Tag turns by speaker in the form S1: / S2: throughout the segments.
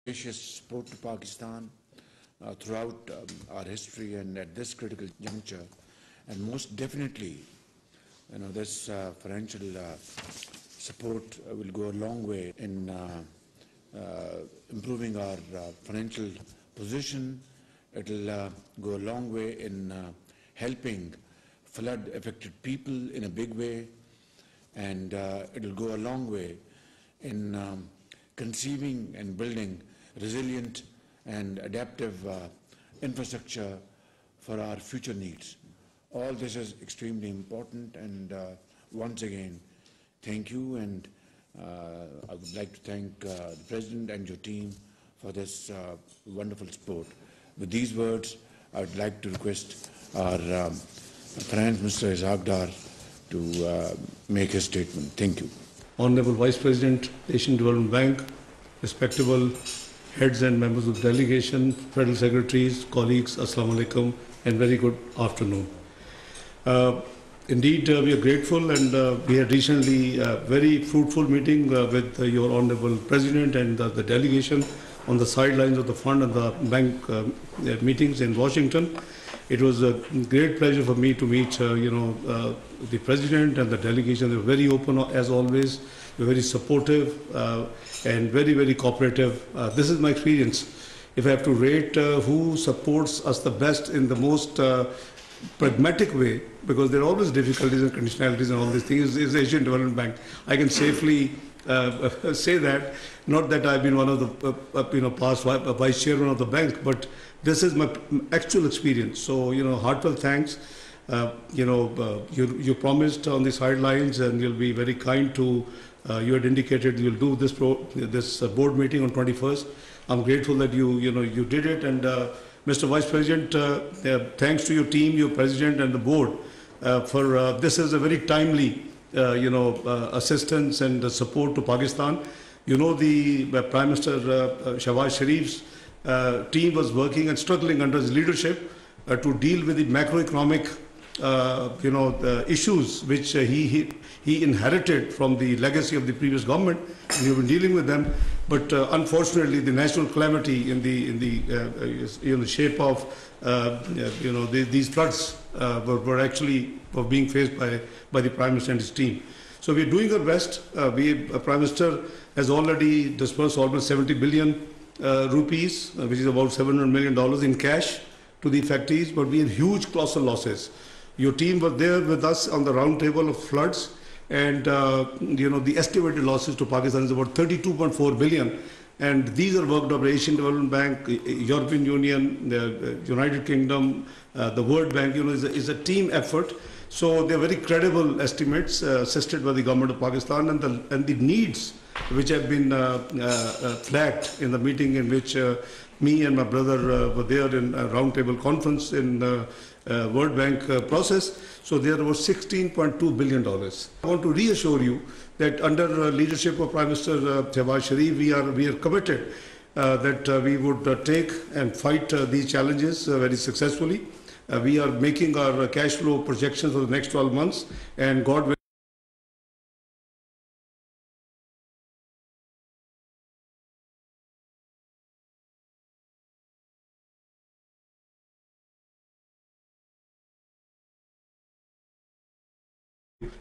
S1: Gracious support to Pakistan throughout our history and at this critical juncture, and most definitely, this financial support will go a long way in improving our financial position. It will go a long way in helping flood-affected people in a big way, and it will go a long way in conceiving and building resilient and adaptive infrastructure for our future needs. All this is extremely important, and once again, thank you, and I would like to thank the President and your team for this wonderful support. With these words, I would like to request our Finance Minister Shehbaz to make his statement. Thank you.
S2: Honorable Vice President, Asian Development Bank, respectable heads and members of the delegation, Federal Secretaries, colleagues, Assalamu alaikum, and very good afternoon. Indeed, we are grateful, and we had recently a very fruitful meeting with your Honorable President and the delegation on the sidelines of the fund and the bank meetings in Washington. It was a great pleasure for me to meet, the President and the delegation. They were very open as always. They were very supportive and very, very cooperative. This is my experience. If I have to rate who supports us the best in the most pragmatic way, because there are always difficulties and conditionalities and all these things, is the Asian Development Bank. I can safely say that. Not that I've been one of the past vice chairman of the bank, but this is my actual experience. So, heartfelt thanks. You promised on the sidelines, and you'll be very kind to. You had indicated you'll do this board meeting on 21st. I'm grateful that you did it, and Mr. Vice President, thanks to your team, your President, and the board for this is a very timely assistance and support to Pakistan. The Prime Minister Shehbaz Sharif's team was working and struggling under his leadership to deal with the macroeconomic issues which he inherited from the legacy of the previous government, and we've been dealing with them. But unfortunately, the national calamity in the shape of these floods were being faced by the Prime Minister and his team. So we're doing our best. Prime Minister has already disbursed almost 70 billion rupees, which is about $700 million in cash to the affectees, but we had huge colossal losses. Your team was there with us on the round table of floods, and the estimated losses to Pakistan is about 32.4 billion. And these are worked out by Asian Development Bank, European Union, the United Kingdom, the World Bank. Is a team effort. So they're very credible estimates assisted by the government of Pakistan, and the needs which have been flagged in the meeting in which me and my brother were there in a roundtable conference in World Bank process. So there was $16.2 billion. I want to reassure you that under leadership of Prime Minister Shehbaz Sharif, we are committed that we would take and fight these challenges very successfully. We are making our cash flow projections for the next 12 months, and God will.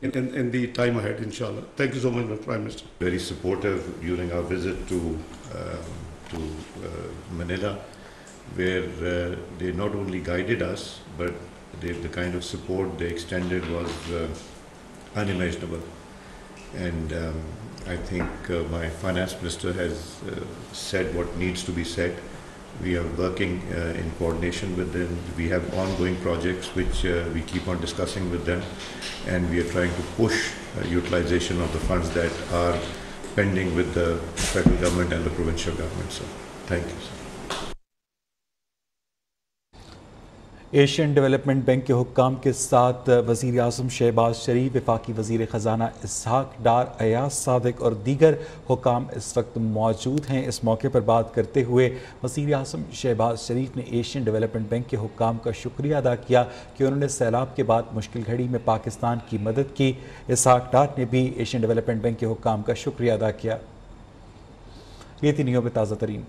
S2: In the time ahead, inshallah. Thank you so much, Mr. Prime Minister.
S3: Very supportive during our visit to Manila, where they not only guided us, but the kind of support they extended was unimaginable. And I think my finance minister has said what needs to be said. We are working in coordination with them. We have ongoing projects which we keep on discussing with them, and we are trying to push utilization of the funds that are pending with the federal government and the provincial government. So, thank you, sir.
S4: Asian development bank के हुक्काम के साथ वज़ीराअज़म शहबाज शरीफ, वफाकी वज़ीर ख़ज़ाना इसहाक डार, अयाज सादिक और दीगर हुक्काम इस वक्त मौजूद हैं। इस मौके पर बात करते हुए वज़ीराअज़म शहबाज शरीफ ने एशियन डेवलपमेंट बैंक के हुक्काम का शुक्रिया अदा किया कि उन्होंने सैलाब के बाद मुश्किल घड़ी में पाकिस्तान की मदद की। इसहाक डार ने भी एशियन डेवलपमेंट बैंक के हुक्काम का शुक्रिया अदा किया। ये थी न्यूज़ में ताज़ा तरीन